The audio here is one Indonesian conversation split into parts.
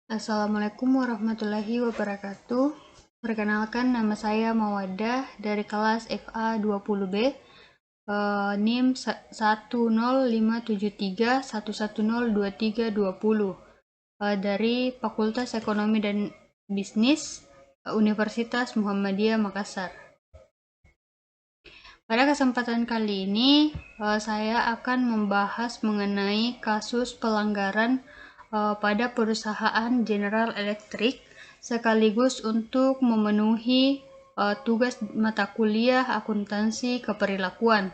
Assalamualaikum warahmatullahi wabarakatuh. Perkenalkan, nama saya Mawadah dari kelas FA 20B, NIM 10573110230, dari Fakultas Ekonomi dan Bisnis, Universitas Muhammadiyah Makassar. Pada kesempatan kali ini, saya akan membahas mengenai kasus pelanggaran pada perusahaan General Electric, sekaligus untuk memenuhi tugas mata kuliah akuntansi keperilakuan.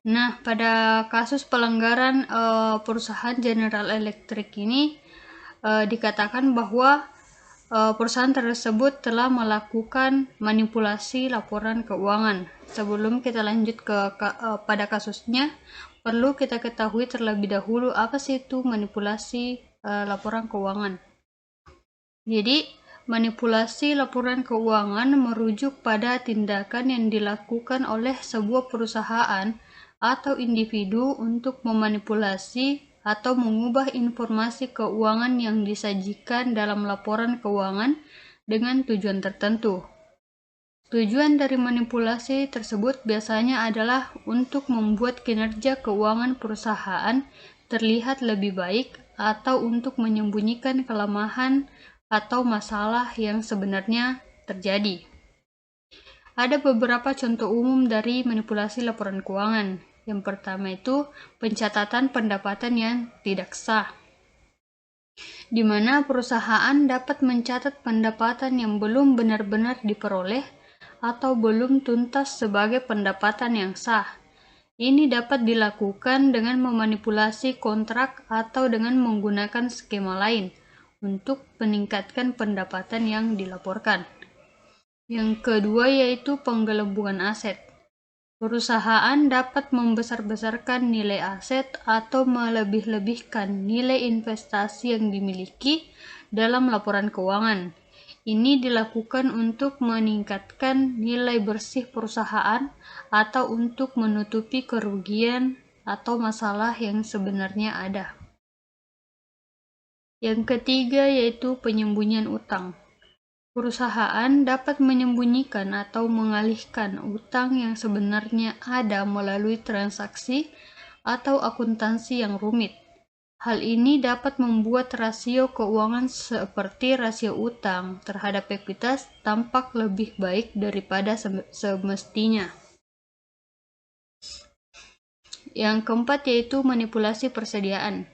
Nah, pada kasus pelanggaran perusahaan General Electric ini dikatakan bahwa perusahaan tersebut telah melakukan manipulasi laporan keuangan. Sebelum kita lanjut pada kasusnya, perlu kita ketahui terlebih dahulu apa sih itu manipulasi laporan keuangan. Jadi, manipulasi laporan keuangan merujuk pada tindakan yang dilakukan oleh sebuah perusahaan atau individu untuk memanipulasi atau mengubah informasi keuangan yang disajikan dalam laporan keuangan dengan tujuan tertentu. Tujuan dari manipulasi tersebut biasanya adalah untuk membuat kinerja keuangan perusahaan terlihat lebih baik atau untuk menyembunyikan kelemahan atau masalah yang sebenarnya terjadi. Ada beberapa contoh umum dari manipulasi laporan keuangan. Yang pertama itu pencatatan pendapatan yang tidak sah, di mana perusahaan dapat mencatat pendapatan yang belum benar-benar diperoleh atau belum tuntas sebagai pendapatan yang sah. Ini dapat dilakukan dengan memanipulasi kontrak atau dengan menggunakan skema lain untuk meningkatkan pendapatan yang dilaporkan. Yang kedua yaitu penggelembungan aset. Perusahaan dapat membesar-besarkan nilai aset atau melebih-lebihkan nilai investasi yang dimiliki dalam laporan keuangan. Ini dilakukan untuk meningkatkan nilai bersih perusahaan atau untuk menutupi kerugian atau masalah yang sebenarnya ada. Yang ketiga yaitu penyembunyian utang. Perusahaan dapat menyembunyikan atau mengalihkan utang yang sebenarnya ada melalui transaksi atau akuntansi yang rumit. Hal ini dapat membuat rasio keuangan seperti rasio utang terhadap ekuitas tampak lebih baik daripada semestinya. Yang keempat yaitu manipulasi persediaan.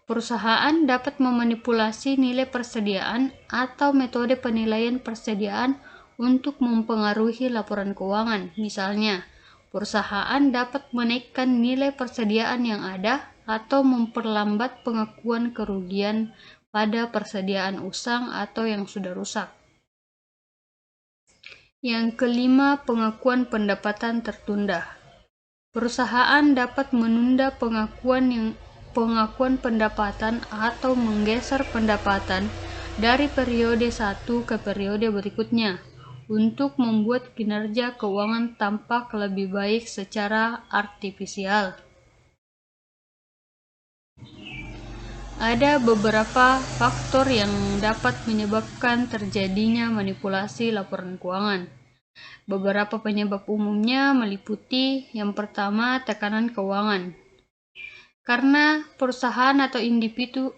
Perusahaan dapat memanipulasi nilai persediaan atau metode penilaian persediaan untuk mempengaruhi laporan keuangan. Misalnya, perusahaan dapat menaikkan nilai persediaan yang ada atau memperlambat pengakuan kerugian pada persediaan usang atau yang sudah rusak. Yang kelima, pengakuan pendapatan tertunda. Perusahaan dapat menunda pengakuan pendapatan atau menggeser pendapatan dari periode satu ke periode berikutnya untuk membuat kinerja keuangan tampak lebih baik secara artifisial. Ada beberapa faktor yang dapat menyebabkan terjadinya manipulasi laporan keuangan. Beberapa penyebab umumnya meliputi yang pertama, tekanan keuangan. Karena perusahaan atau individu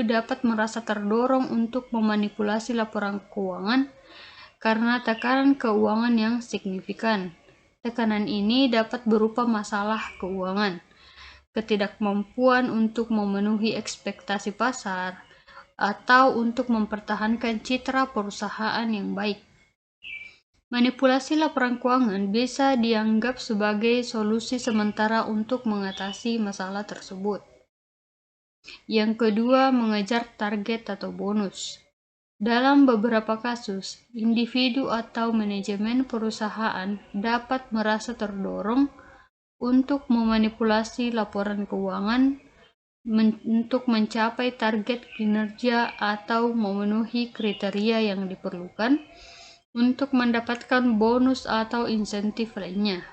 dapat merasa terdorong untuk memanipulasi laporan keuangan karena tekanan keuangan yang signifikan. Tekanan ini dapat berupa masalah keuangan, ketidakmampuan untuk memenuhi ekspektasi pasar, atau untuk mempertahankan citra perusahaan yang baik. Manipulasi laporan keuangan bisa dianggap sebagai solusi sementara untuk mengatasi masalah tersebut. Yang kedua, mengejar target atau bonus. Dalam beberapa kasus, individu atau manajemen perusahaan dapat merasa terdorong untuk memanipulasi laporan keuangan untuk mencapai target kinerja atau memenuhi kriteria yang diperlukan untuk mendapatkan bonus atau insentif lainnya.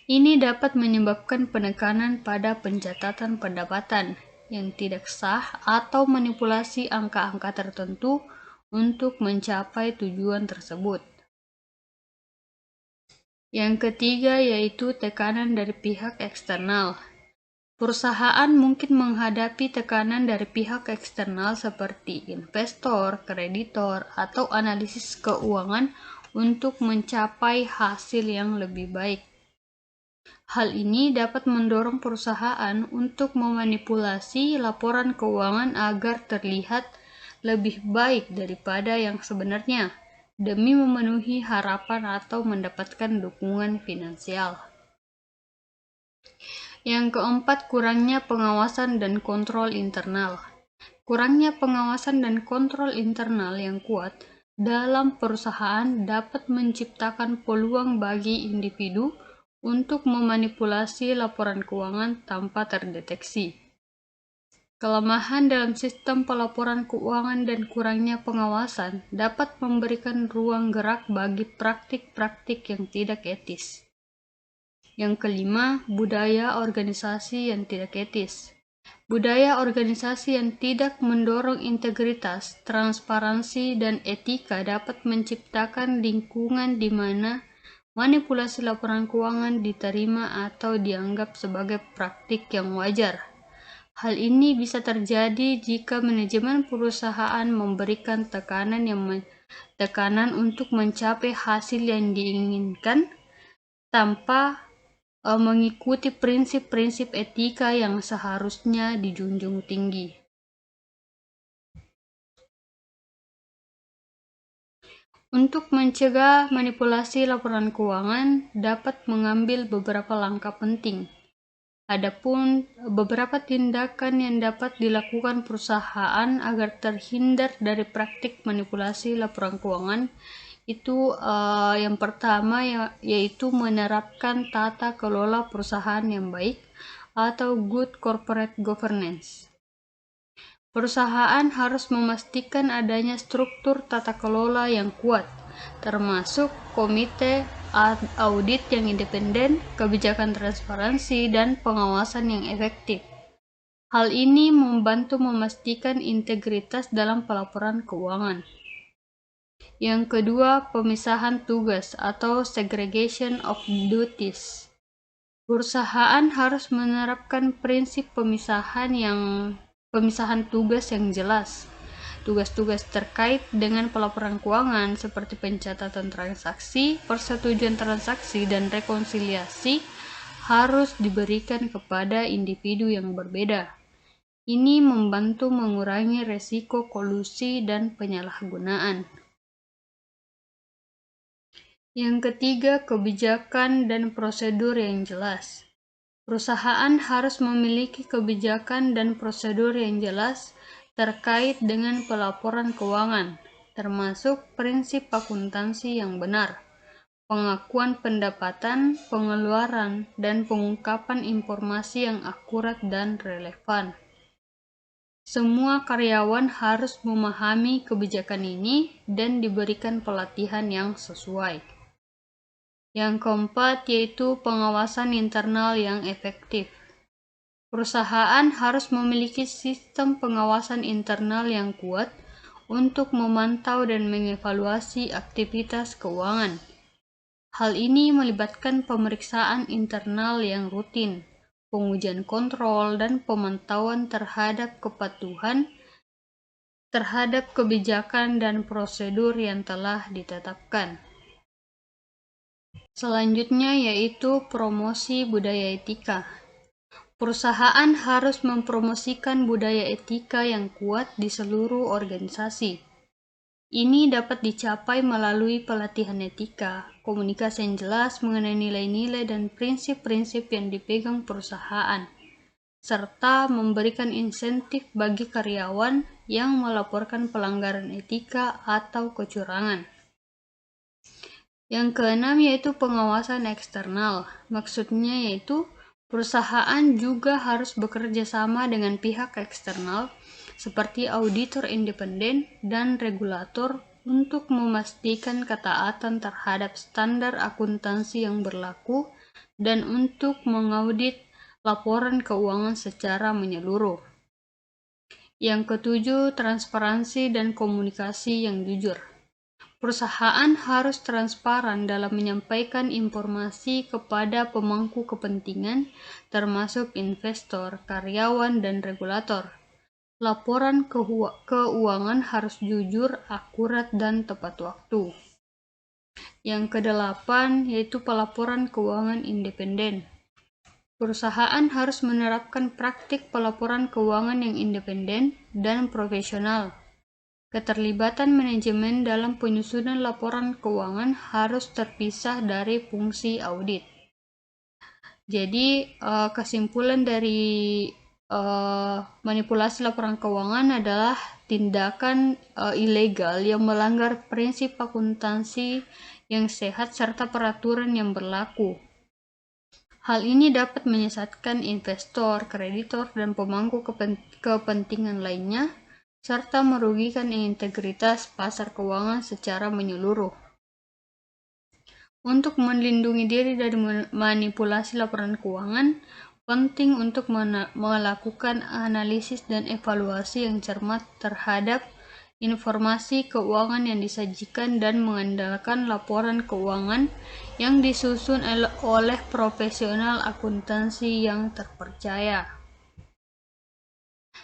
Ini dapat menyebabkan penekanan pada pencatatan pendapatan yang tidak sah atau manipulasi angka-angka tertentu untuk mencapai tujuan tersebut. Yang ketiga yaitu tekanan dari pihak eksternal. Perusahaan mungkin menghadapi tekanan dari pihak eksternal seperti investor, kreditor, atau analisis keuangan untuk mencapai hasil yang lebih baik. Hal ini dapat mendorong perusahaan untuk memanipulasi laporan keuangan agar terlihat lebih baik daripada yang sebenarnya, demi memenuhi harapan atau mendapatkan dukungan finansial. Yang keempat, kurangnya pengawasan dan kontrol internal. Kurangnya pengawasan dan kontrol internal yang kuat dalam perusahaan dapat menciptakan peluang bagi individu untuk memanipulasi laporan keuangan tanpa terdeteksi. Kelemahan dalam sistem pelaporan keuangan dan kurangnya pengawasan dapat memberikan ruang gerak bagi praktik-praktik yang tidak etis. Yang kelima, budaya organisasi yang tidak etis. Budaya organisasi yang tidak mendorong integritas, transparansi, dan etika dapat menciptakan lingkungan di mana manipulasi laporan keuangan diterima atau dianggap sebagai praktik yang wajar. Hal ini bisa terjadi jika manajemen perusahaan memberikan tekanan untuk mencapai hasil yang diinginkan tanpa mengikuti prinsip-prinsip etika yang seharusnya dijunjung tinggi. Untuk mencegah manipulasi laporan keuangan dapat mengambil beberapa langkah penting. Adapun beberapa tindakan yang dapat dilakukan perusahaan agar terhindar dari praktik manipulasi laporan keuangan itu yang pertama yaitu menerapkan tata kelola perusahaan yang baik atau good corporate governance. Perusahaan harus memastikan adanya struktur tata kelola yang kuat, termasuk komite audit yang independen, kebijakan transparansi, dan pengawasan yang efektif. Hal ini membantu memastikan integritas dalam pelaporan keuangan. Yang kedua, pemisahan tugas atau segregation of duties. Perusahaan harus menerapkan prinsip pemisahan tugas yang jelas. Tugas-tugas terkait dengan pelaporan keuangan seperti pencatatan transaksi, persetujuan transaksi, dan rekonsiliasi harus diberikan kepada individu yang berbeda. Ini membantu mengurangi resiko kolusi dan penyalahgunaan. Yang ketiga, kebijakan dan prosedur yang jelas. Perusahaan harus memiliki kebijakan dan prosedur yang jelas terkait dengan pelaporan keuangan, termasuk prinsip akuntansi yang benar, pengakuan pendapatan, pengeluaran, dan pengungkapan informasi yang akurat dan relevan. Semua karyawan harus memahami kebijakan ini dan diberikan pelatihan yang sesuai. Yang keempat yaitu pengawasan internal yang efektif. Perusahaan harus memiliki sistem pengawasan internal yang kuat untuk memantau dan mengevaluasi aktivitas keuangan. Hal ini melibatkan pemeriksaan internal yang rutin, pengujian kontrol, dan pemantauan terhadap kepatuhan terhadap kebijakan dan prosedur yang telah ditetapkan. Selanjutnya yaitu promosi budaya etika. Perusahaan harus mempromosikan budaya etika yang kuat di seluruh organisasi. Ini dapat dicapai melalui pelatihan etika, komunikasi yang jelas mengenai nilai-nilai dan prinsip-prinsip yang dipegang perusahaan, serta memberikan insentif bagi karyawan yang melaporkan pelanggaran etika atau kecurangan. Yang keenam yaitu pengawasan eksternal. Maksudnya yaitu perusahaan juga harus bekerja sama dengan pihak eksternal seperti auditor independen dan regulator untuk memastikan ketaatan terhadap standar akuntansi yang berlaku dan untuk mengaudit laporan keuangan secara menyeluruh. Yang ketujuh, transparansi dan komunikasi yang jujur. Perusahaan harus transparan dalam menyampaikan informasi kepada pemangku kepentingan, termasuk investor, karyawan, dan regulator. Laporan keuangan harus jujur, akurat, dan tepat waktu. Yang kedelapan yaitu pelaporan keuangan independen. Perusahaan harus menerapkan praktik pelaporan keuangan yang independen dan profesional. Keterlibatan manajemen dalam penyusunan laporan keuangan harus terpisah dari fungsi audit. Jadi, kesimpulan dari manipulasi laporan keuangan adalah tindakan ilegal yang melanggar prinsip akuntansi yang sehat serta peraturan yang berlaku. Hal ini dapat menyesatkan investor, kreditor, dan pemangku kepentingan lainnya, serta merugikan integritas pasar keuangan secara menyeluruh. Untuk melindungi diri dari manipulasi laporan keuangan, penting untuk melakukan analisis dan evaluasi yang cermat terhadap informasi keuangan yang disajikan dan mengandalkan laporan keuangan yang disusun oleh profesional akuntansi yang terpercaya.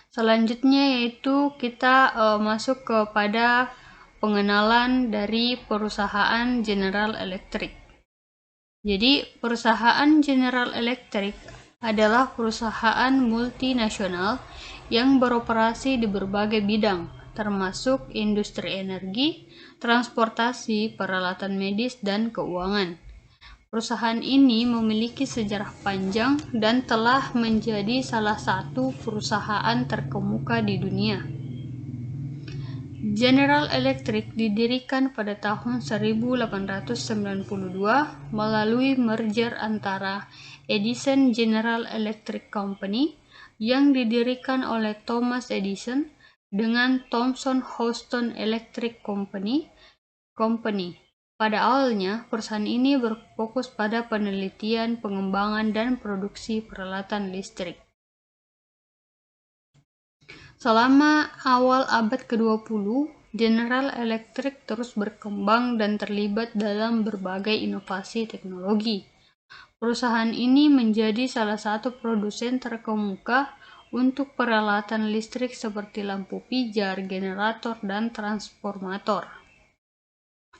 Selanjutnya yaitu kita masuk kepada pengenalan dari perusahaan General Electric. Jadi perusahaan General Electric adalah perusahaan multinasional yang beroperasi di berbagai bidang, termasuk industri energi, transportasi, peralatan medis, dan keuangan. Perusahaan ini memiliki sejarah panjang dan telah menjadi salah satu perusahaan terkemuka di dunia. General Electric didirikan pada tahun 1892 melalui merger antara Edison General Electric Company yang didirikan oleh Thomas Edison dengan Thomson Houston Electric Company. Pada awalnya, perusahaan ini berfokus pada penelitian, pengembangan, dan produksi peralatan listrik. Selama awal abad ke-20, General Electric terus berkembang dan terlibat dalam berbagai inovasi teknologi. Perusahaan ini menjadi salah satu produsen terkemuka untuk peralatan listrik seperti lampu pijar, generator, dan transformator.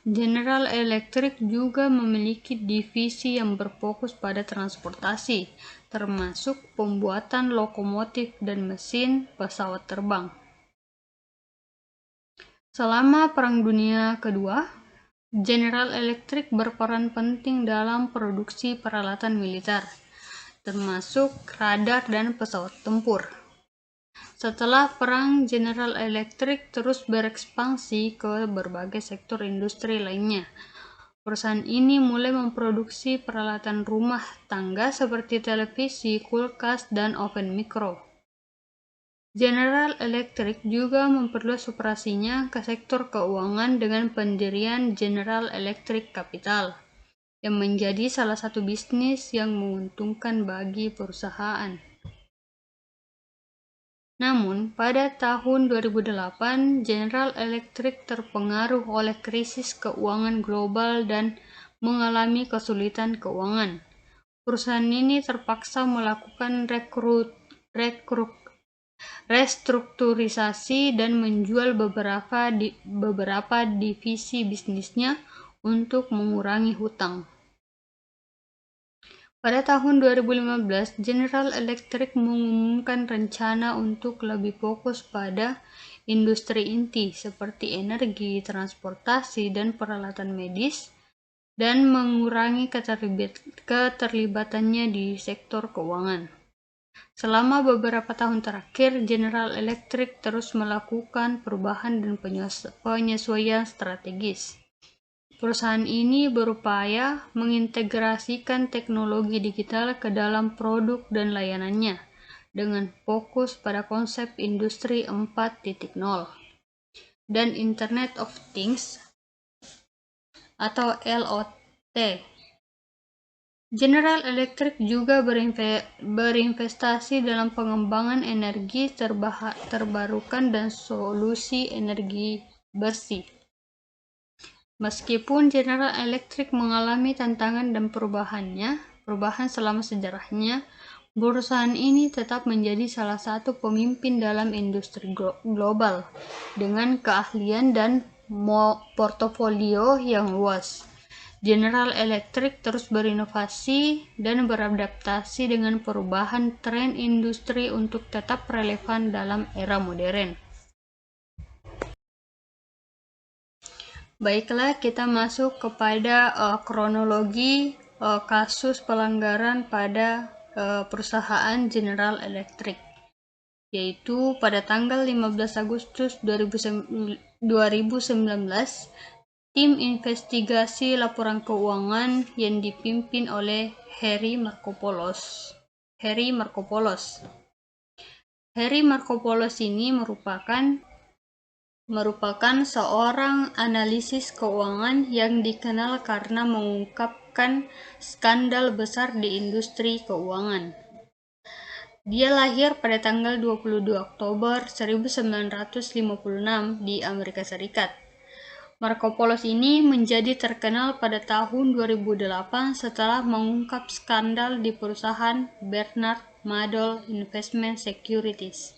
General Electric juga memiliki divisi yang berfokus pada transportasi, termasuk pembuatan lokomotif dan mesin pesawat terbang. Selama Perang Dunia Kedua, General Electric berperan penting dalam produksi peralatan militer, termasuk radar dan pesawat tempur. Setelah perang, General Electric terus berekspansi ke berbagai sektor industri lainnya. Perusahaan ini mulai memproduksi peralatan rumah tangga seperti televisi, kulkas, dan oven mikro. General Electric juga memperluas operasinya ke sektor keuangan dengan pendirian General Electric Capital, yang menjadi salah satu bisnis yang menguntungkan bagi perusahaan. Namun, pada tahun 2008, General Electric terpengaruh oleh krisis keuangan global dan mengalami kesulitan keuangan. Perusahaan ini terpaksa melakukan restrukturisasi dan menjual beberapa divisi bisnisnya untuk mengurangi hutang. Pada tahun 2015, General Electric mengumumkan rencana untuk lebih fokus pada industri inti seperti energi, transportasi, dan peralatan medis, dan mengurangi keterlibatannya di sektor keuangan. Selama beberapa tahun terakhir, General Electric terus melakukan perubahan dan penyesuaian strategis. Perusahaan ini berupaya mengintegrasikan teknologi digital ke dalam produk dan layanannya dengan fokus pada konsep Industri 4.0 dan Internet of Things atau IoT. General Electric juga berinvestasi dalam pengembangan energi terbarukan dan solusi energi bersih. Meskipun General Electric mengalami tantangan dan perubahan selama sejarahnya, perusahaan ini tetap menjadi salah satu pemimpin dalam industri global dengan keahlian dan portofolio yang luas. General Electric terus berinovasi dan beradaptasi dengan perubahan tren industri untuk tetap relevan dalam era modern. Baiklah, kita masuk kepada kronologi kasus pelanggaran pada perusahaan General Electric, yaitu pada tanggal 15 Agustus 2019, tim investigasi laporan keuangan yang dipimpin oleh Harry Markopoulos ini merupakan seorang analisis keuangan yang dikenal karena mengungkapkan skandal besar di industri keuangan. Dia lahir pada tanggal 22 Oktober 1956 di Amerika Serikat. Markopoulos ini menjadi terkenal pada tahun 2008 setelah mengungkap skandal di perusahaan Bernard Madoff Investment Securities.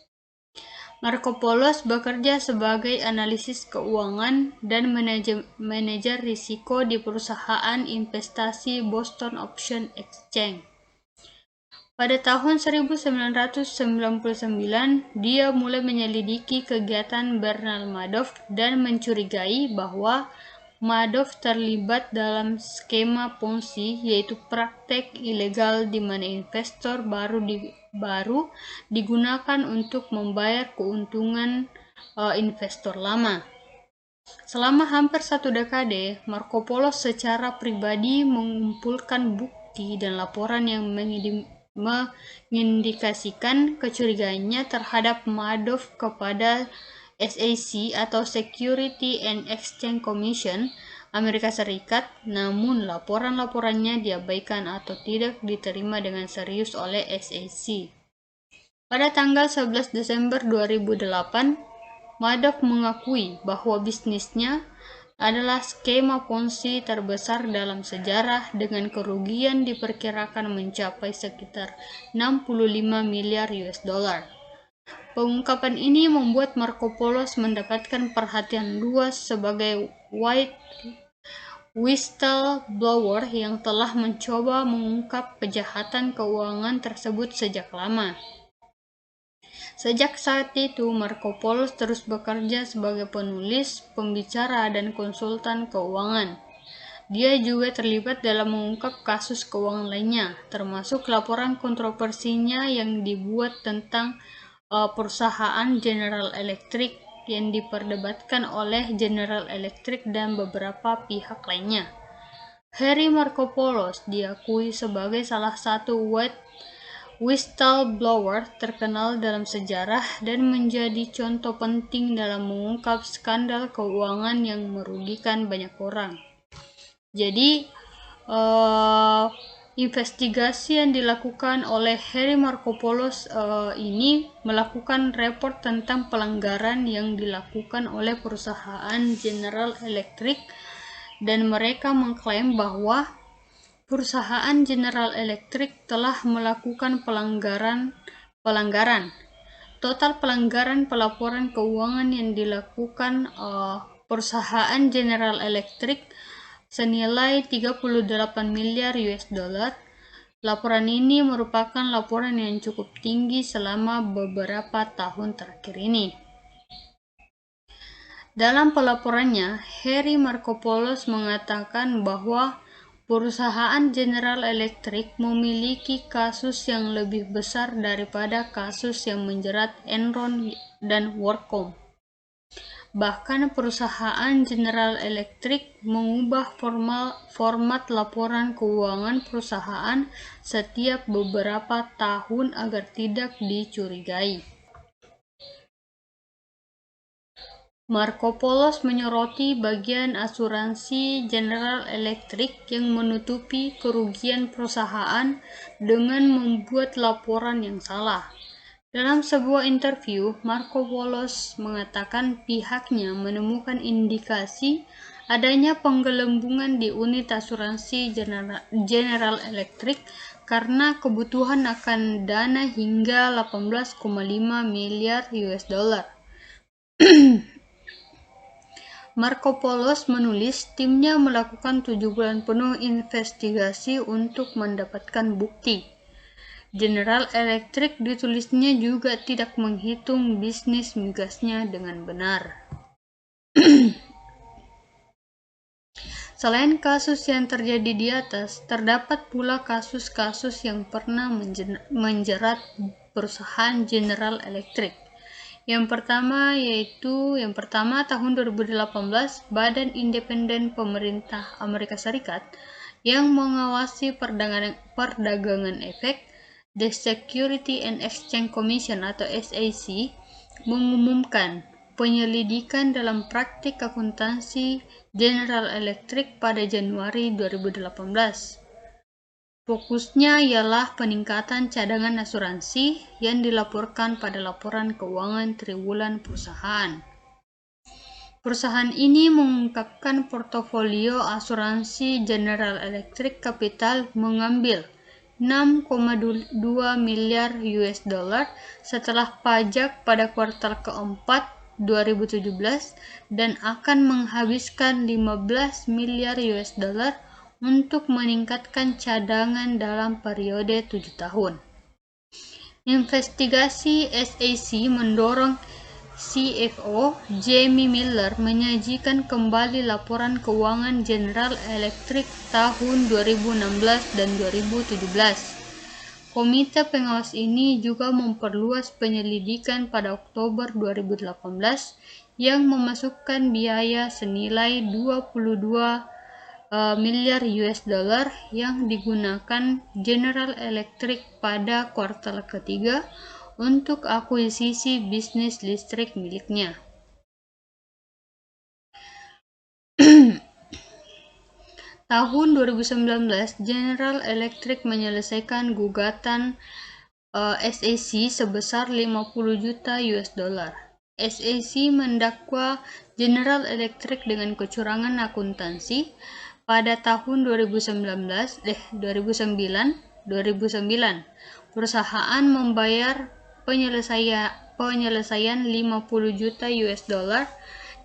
Markopoulos bekerja sebagai analisis keuangan dan manajer risiko di perusahaan investasi Boston Option Exchange. Pada tahun 1999, dia mulai menyelidiki kegiatan Bernard Madoff dan mencurigai bahwa Madoff terlibat dalam skema Ponzi, yaitu praktek ilegal di mana investor baru digunakan untuk membayar keuntungan investor lama. Selama hampir 1 dekade, Markopoulos secara pribadi mengumpulkan bukti dan laporan yang mengindikasikan kecurigaannya terhadap Madoff kepada SEC atau Security and Exchange Commission Amerika Serikat, namun laporan-laporannya diabaikan atau tidak diterima dengan serius oleh SEC. Pada tanggal 11 Desember 2008, Madoff mengakui bahwa bisnisnya adalah skema Ponzi terbesar dalam sejarah dengan kerugian diperkirakan mencapai sekitar 65 miliar US dollar. Pengungkapan ini membuat Markopoulos mendapatkan perhatian luas sebagai whistleblower yang telah mencoba mengungkap kejahatan keuangan tersebut sejak lama. Sejak saat itu, Markopoulos terus bekerja sebagai penulis, pembicara, dan konsultan keuangan. Dia juga terlibat dalam mengungkap kasus keuangan lainnya, termasuk laporan kontroversinya yang dibuat tentang perusahaan General Electric yang diperdebatkan oleh General Electric dan beberapa pihak lainnya. Harry Markopoulos diakui sebagai salah satu whistleblower terkenal dalam sejarah dan menjadi contoh penting dalam mengungkap skandal keuangan yang merugikan banyak orang. Jadi, investigasi yang dilakukan oleh Harry Markopoulos ini melakukan report tentang pelanggaran yang dilakukan oleh perusahaan General Electric, dan mereka mengklaim bahwa perusahaan General Electric telah melakukan pelanggaran. Total pelanggaran pelaporan keuangan yang dilakukan perusahaan General Electric senilai 38 miliar US dollar. Laporan ini merupakan laporan yang cukup tinggi selama beberapa tahun terakhir ini. Dalam pelaporannya, Harry Markopoulos mengatakan bahwa perusahaan General Electric memiliki kasus yang lebih besar daripada kasus yang menjerat Enron dan WorldCom. Bahkan perusahaan General Electric mengubah format laporan keuangan perusahaan setiap beberapa tahun agar tidak dicurigai. Marco Polo menyoroti bagian asuransi General Electric yang menutupi kerugian perusahaan dengan membuat laporan yang salah. Dalam sebuah interview, Marco Polo mengatakan pihaknya menemukan indikasi adanya penggelembungan di unit asuransi General Electric karena kebutuhan akan dana hingga 18,5 miliar US dollar. Marco Polo menulis timnya melakukan 7 bulan penuh investigasi untuk mendapatkan bukti. General Electric ditulisnya juga tidak menghitung bisnis migasnya dengan benar. Selain kasus yang terjadi di atas, terdapat pula kasus-kasus yang pernah menjerat perusahaan General Electric. Yang pertama tahun 2018, Badan Independen Pemerintah Amerika Serikat yang mengawasi perdagangan efek, The Security and Exchange Commission atau SEC, mengumumkan penyelidikan dalam praktik akuntansi General Electric pada Januari 2018. Fokusnya ialah peningkatan cadangan asuransi yang dilaporkan pada laporan keuangan triwulan perusahaan. Perusahaan ini mengungkapkan portofolio asuransi General Electric Capital mengambil 6,2 miliar US dollar setelah pajak pada kuartal keempat 2017 dan akan menghabiskan 15 miliar US dollar untuk meningkatkan cadangan dalam periode 7 tahun. Investigasi SEC mendorong CFO Jamie Miller menyajikan kembali laporan keuangan General Electric tahun 2016 dan 2017. Komite pengawas ini juga memperluas penyelidikan pada Oktober 2018 yang memasukkan biaya senilai 22 miliar US dollar yang digunakan General Electric pada kuartal ketiga untuk akuisisi bisnis listrik miliknya. Tahun 2019, General Electric menyelesaikan gugatan SEC sebesar 50 juta US dollar. SEC mendakwa General Electric dengan kecurangan akuntansi pada tahun 2009. Perusahaan membayar penyelesaian 50 juta US dollar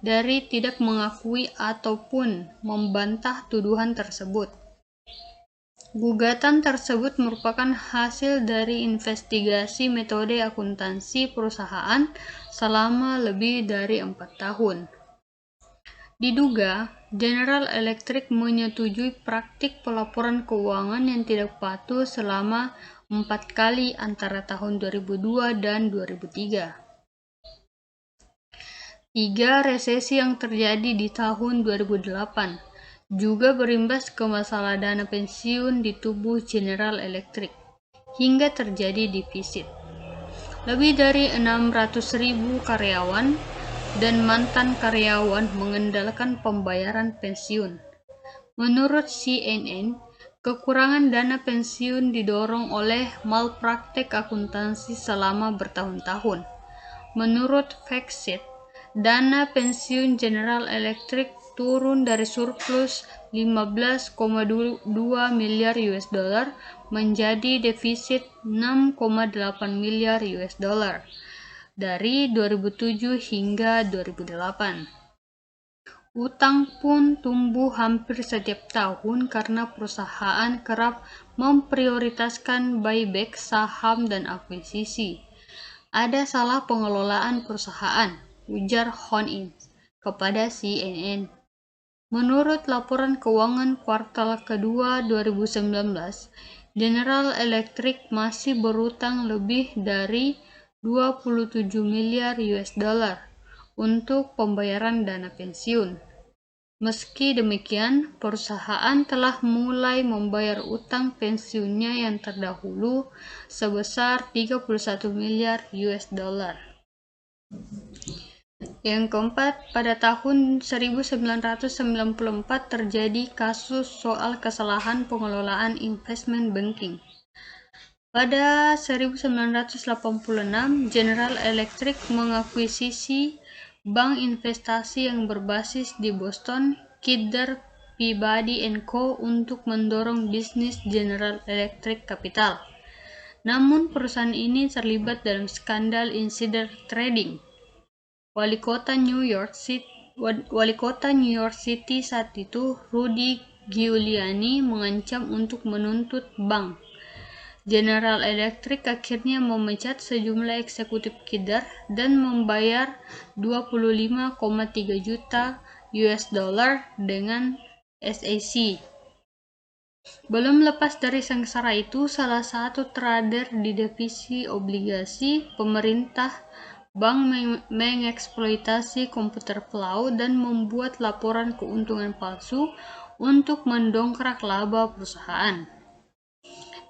dari tidak mengakui ataupun membantah tuduhan tersebut. Gugatan tersebut merupakan hasil dari investigasi metode akuntansi perusahaan selama lebih dari 4 tahun. Diduga, General Electric menyetujui praktik pelaporan keuangan yang tidak patuh selama 4 kali antara tahun 2002 dan 2003. 3 resesi yang terjadi di tahun 2008 juga berimbas ke masalah dana pensiun di tubuh General Electric, hingga terjadi defisit. Lebih dari 600.000 karyawan dan mantan karyawan mengandalkan pembayaran pensiun. Menurut CNN, kekurangan dana pensiun didorong oleh malpraktek akuntansi selama bertahun-tahun. Menurut FactSet, dana pensiun General Electric turun dari surplus 15,2 miliar US dollar menjadi defisit 6,8 miliar US dollar dari 2007 hingga 2008. Utang pun tumbuh hampir setiap tahun karena perusahaan kerap memprioritaskan buyback saham dan akuisisi. Ada salah pengelolaan perusahaan, ujar Hon-in kepada CNN. Menurut laporan keuangan kuartal kedua 2019, General Electric masih berutang lebih dari 27 miliar US dollar untuk pembayaran dana pensiun. Meski demikian, perusahaan telah mulai membayar utang pensiunnya yang terdahulu sebesar 31 miliar US dollar. Yang keempat, pada tahun 1994 terjadi kasus soal kesalahan pengelolaan investment banking. Pada 1986, General Electric mengakuisisi bank investasi yang berbasis di Boston, Kidder, Peabody & Co. untuk mendorong bisnis General Electric Capital. Namun perusahaan ini terlibat dalam skandal insider trading. Wali kota New York City saat itu, Rudy Giuliani, mengancam untuk menuntut bank. General Electric akhirnya memecat sejumlah eksekutif Kidder dan membayar 25,3 juta US dollar dengan SEC. Belum lepas dari sengsara itu, salah satu trader di divisi obligasi pemerintah bank mengeksploitasi komputer Plow dan membuat laporan keuntungan palsu untuk mendongkrak laba perusahaan.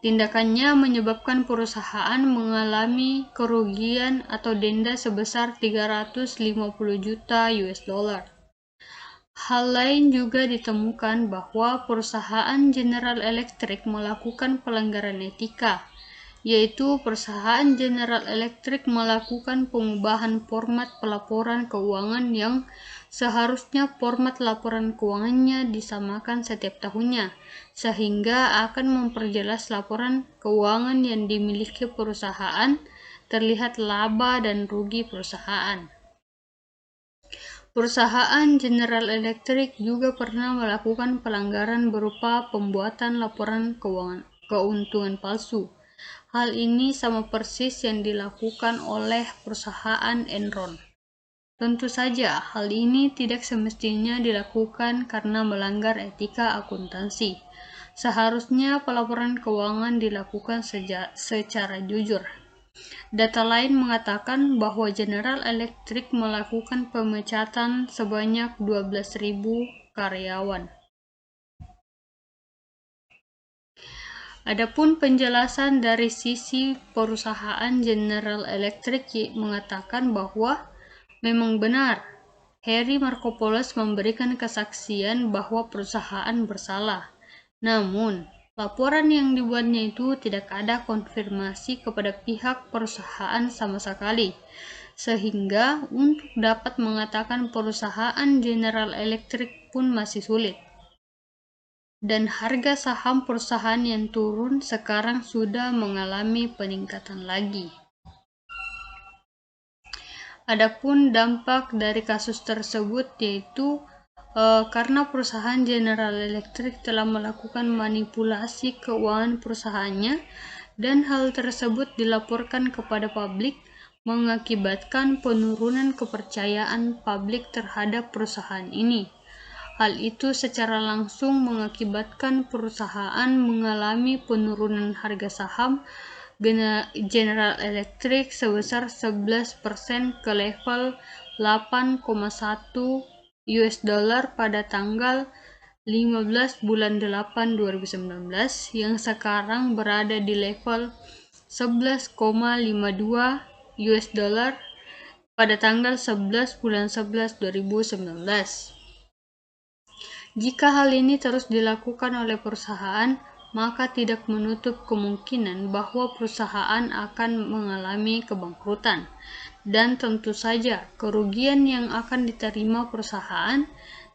Tindakannya menyebabkan perusahaan mengalami kerugian atau denda sebesar 350 juta US dollar. Hal lain juga ditemukan bahwa perusahaan General Electric melakukan pelanggaran etika, yaitu perusahaan General Electric melakukan pengubahan format pelaporan keuangan yang seharusnya format laporan keuangannya disamakan setiap tahunnya, sehingga akan memperjelas laporan keuangan yang dimiliki perusahaan, terlihat laba dan rugi perusahaan. Perusahaan General Electric juga pernah melakukan pelanggaran berupa pembuatan laporan keuntungan palsu. Hal ini sama persis yang dilakukan oleh perusahaan Enron. Tentu saja, hal ini tidak semestinya dilakukan karena melanggar etika akuntansi. Seharusnya pelaporan keuangan dilakukan secara jujur. Data lain mengatakan bahwa General Electric melakukan pemecatan sebanyak 12.000 karyawan. Adapun penjelasan dari sisi perusahaan General Electric mengatakan bahwa memang benar, Harry Markopolos memberikan kesaksian bahwa perusahaan bersalah. Namun, laporan yang dibuatnya itu tidak ada konfirmasi kepada pihak perusahaan sama sekali, sehingga untuk dapat mengatakan perusahaan General Electric pun masih sulit. Dan harga saham perusahaan yang turun sekarang sudah mengalami peningkatan lagi. Adapun dampak dari kasus tersebut yaitu karena perusahaan General Electric telah melakukan manipulasi keuangan perusahaannya dan hal tersebut dilaporkan kepada publik, mengakibatkan penurunan kepercayaan publik terhadap perusahaan ini. Hal itu secara langsung mengakibatkan perusahaan mengalami penurunan harga saham General Electric sebesar 11% ke level 8,1 US dollar pada tanggal 15 bulan 8 2019 yang sekarang berada di level 11,52 US dollar pada tanggal 11 bulan 11 2019. Jika hal ini terus dilakukan oleh perusahaan, maka tidak menutup kemungkinan bahwa perusahaan akan mengalami kebangkrutan. Dan tentu saja, kerugian yang akan diterima perusahaan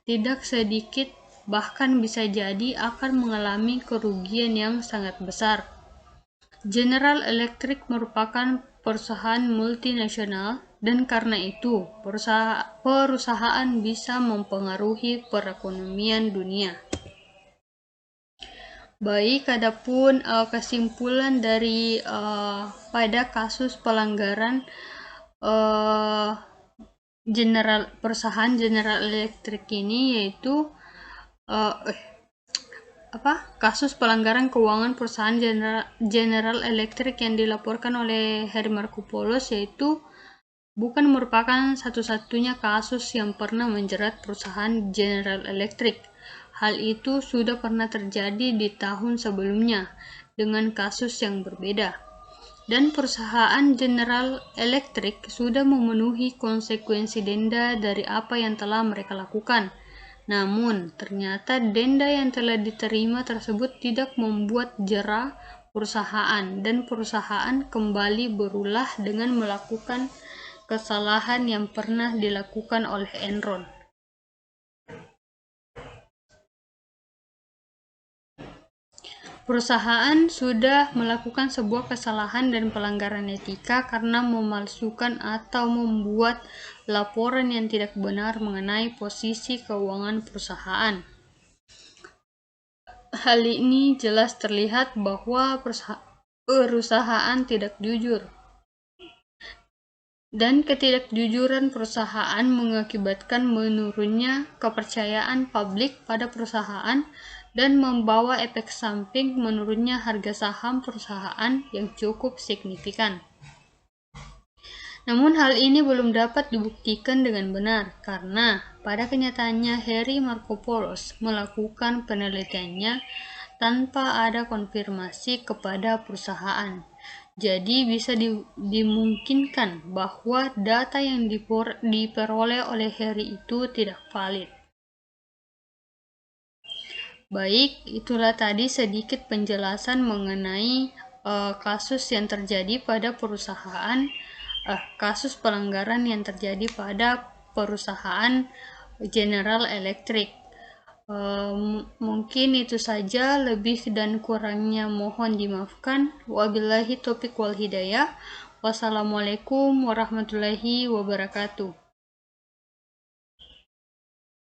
tidak sedikit, bahkan bisa jadi akan mengalami kerugian yang sangat besar. General Electric merupakan perusahaan multinasional dan karena itu perusahaan bisa mempengaruhi perekonomian dunia. Baik, adapun kesimpulan dari pada kasus pelanggaran perusahaan General Electric ini yaitu kasus pelanggaran keuangan perusahaan General Electric yang dilaporkan oleh Harry Markopolos yaitu bukan merupakan satu-satunya kasus yang pernah menjerat perusahaan General Electric. Hal itu sudah pernah terjadi di tahun sebelumnya dengan kasus yang berbeda. dan perusahaan General Electric sudah memenuhi konsekuensi denda dari apa yang telah mereka lakukan. Namun, ternyata denda yang telah diterima tersebut tidak membuat jera perusahaan, dan perusahaan kembali berulah dengan melakukan kesalahan yang pernah dilakukan oleh Enron. Perusahaan sudah melakukan sebuah kesalahan dan pelanggaran etika karena memalsukan atau membuat laporan yang tidak benar mengenai posisi keuangan perusahaan. Hal ini jelas terlihat bahwa perusahaan tidak jujur, dan ketidakjujuran perusahaan mengakibatkan menurunnya kepercayaan publik pada perusahaan dan membawa efek samping menurunnya harga saham perusahaan yang cukup signifikan. Namun hal ini belum dapat dibuktikan dengan benar karena pada kenyataannya Harry Markopolos melakukan penelitiannya tanpa ada konfirmasi kepada perusahaan. Jadi bisa dimungkinkan bahwa data yang diperoleh oleh Harry itu tidak valid. Baik, itulah tadi sedikit penjelasan mengenai kasus yang terjadi pada kasus pelanggaran yang terjadi pada perusahaan General Electric. Mungkin itu saja, lebih dan kurangnya mohon dimaafkan. Wabillahi taufiq wal hidayah. Wassalamualaikum warahmatullahi wabarakatuh.